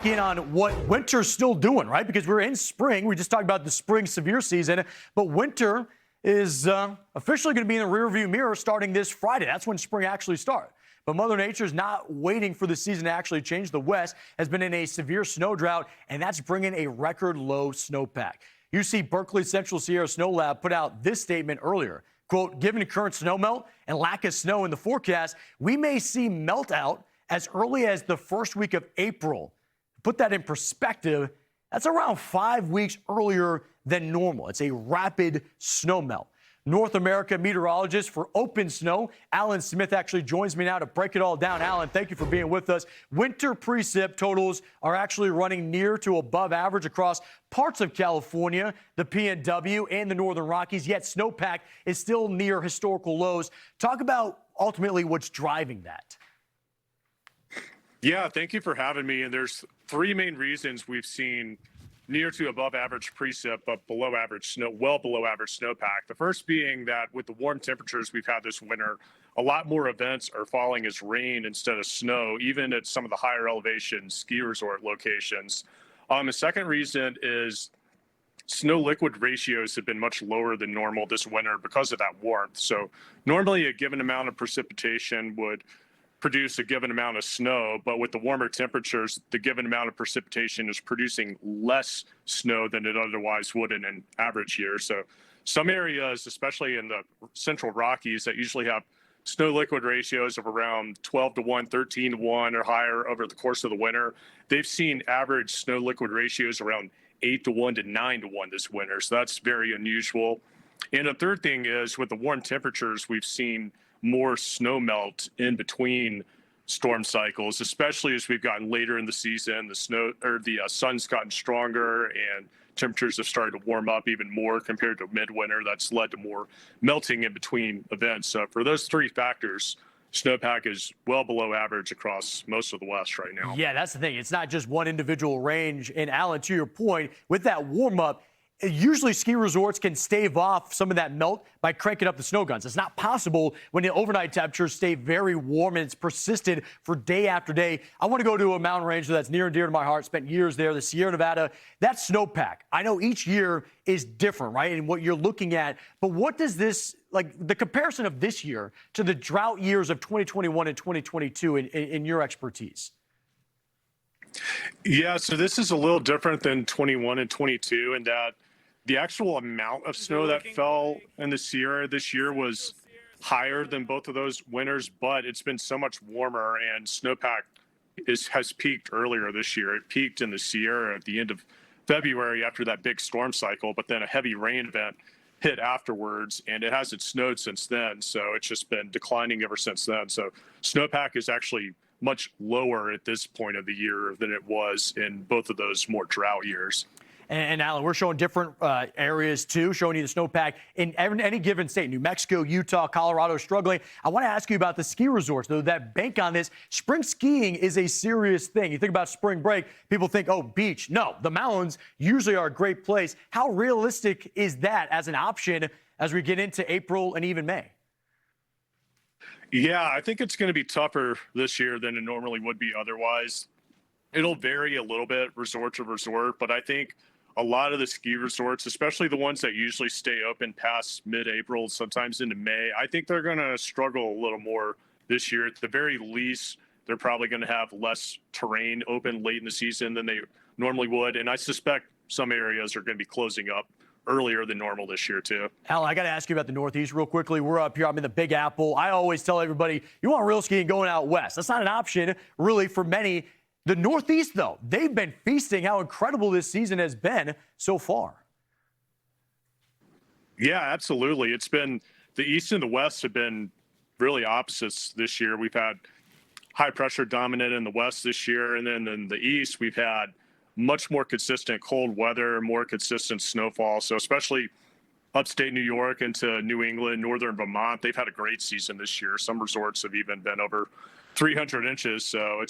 In on what winter's still doing, right? Because we're in spring. We just talked about the spring severe season, but winter is officially going to be in the rearview mirror starting this Friday. That's when spring actually starts. But Mother Nature's not waiting for the season to actually change. The West has been in a severe snow drought, and that's bringing a record low snowpack. UC Berkeley Central Sierra Snow Lab put out this statement earlier. Quote, given the current snowmelt and lack of snow in the forecast, we may see melt out as early as the first week of April. Put that in perspective, that's around 5 weeks earlier than normal. It's a rapid snowmelt. North America meteorologist for OpenSnow, Alan Smith, actually joins me now to break it all down. Alan, thank you for being with us. Winter precip totals are actually running near to above average across parts of California, the PNW, and the Northern Rockies, yet snowpack is still near historical lows. Talk about ultimately what's driving that. Yeah, thank you for having me. And there's three main reasons we've seen near to above average precip, but below average snow, well below average snowpack. The first being that with the warm temperatures we've had this winter, a lot more events are falling as rain instead of snow, even at some of the higher elevation ski resort locations. The second reason is snow liquid ratios have been much lower than normal this winter because of that warmth. So normally a given amount of precipitation would produce a given amount of snow, but with the warmer temperatures, the given amount of precipitation is producing less snow than it otherwise would in an average year. So some areas, especially in the central Rockies, that usually have snow liquid ratios of around 12 to 1, 13 to 1 or higher over the course of the winter, they've seen average snow liquid ratios around 8 to 1 to 9 to 1 this winter. So that's very unusual. And the third thing is with the warm temperatures, we've seen more snow melt in between storm cycles, especially as we've gotten later in the season. The sun's gotten stronger and temperatures have started to warm up even more compared to midwinter. That's led to more melting in between events. So for those three factors, snowpack is well below average across most of the West right now. Yeah, that's the thing. It's not just one individual range. And Alan, to your point, with that warm up, usually ski resorts can stave off some of that melt by cranking up the snow guns. It's not possible when the overnight temperatures stay very warm and it's persisted for day after day. I want to go to a mountain range that's near and dear to my heart. Spent years there, the Sierra Nevada. That snowpack, I know each year is different, right? And what you're looking at. But what does this, like the comparison of this year to the drought years of 2021 and 2022 in your expertise? Yeah, so this is a little different than 21 and 22 in that the actual amount of snow that fell in the Sierra this year was higher than both of those winters, but it's been so much warmer and snowpack has peaked earlier this year. It peaked in the Sierra at the end of February after that big storm cycle, but then a heavy rain event hit afterwards, and it hasn't snowed since then. So it's just been declining ever since then. So snowpack is actually much lower at this point of the year than it was in both of those more drought years. And Alan, we're showing different areas too, showing you the snowpack in any given state. New Mexico, Utah, Colorado struggling. I want to ask you about the ski resorts, though, that bank on this. Spring skiing is a serious thing. You think about spring break, people think, oh, beach. No, the mountains usually are a great place. How realistic is that as an option as we get into April and even May? Yeah, I think it's going to be tougher this year than it normally would be otherwise. It'll vary a little bit resort to resort, but I think a lot of the ski resorts, especially the ones that usually stay open past mid-April, sometimes into May, I think they're going to struggle a little more this year. At the very least, they're probably going to have less terrain open late in the season than they normally would. And I suspect some areas are going to be closing up earlier than normal this year, too. Alan, I got to ask you about the Northeast real quickly. We're up here. I'm in the Big Apple. I always tell everybody, you want real skiing going out west. That's not an option, really, for many. The Northeast, though, they've been feasting how incredible this season has been so far. Yeah, absolutely. It's been the East and the West have been really opposites this year. We've had high pressure dominant in the West this year. And then in the East, we've had much more consistent cold weather, more consistent snowfall. So especially upstate New York into New England, northern Vermont, they've had a great season this year. Some resorts have even been over 300 inches. So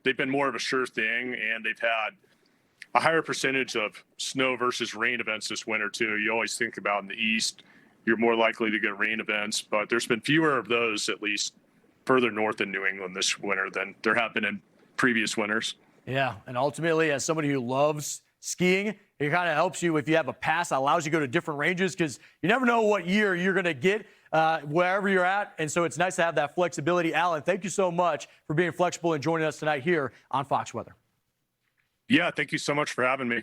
they've been more of a sure thing, and they've had a higher percentage of snow versus rain events this winter too. You always think about in the East, you're more likely to get rain events, but there's been fewer of those, at least further north in New England this winter than there have been in previous winters. Yeah, and ultimately, as somebody who loves skiing, it kind of helps you if you have a pass that allows you to go to different ranges because you never know what year you're going to get wherever you're at. And so it's nice to have that flexibility. Alan, thank you so much for being flexible and joining us tonight here on Fox Weather. Yeah, thank you so much for having me.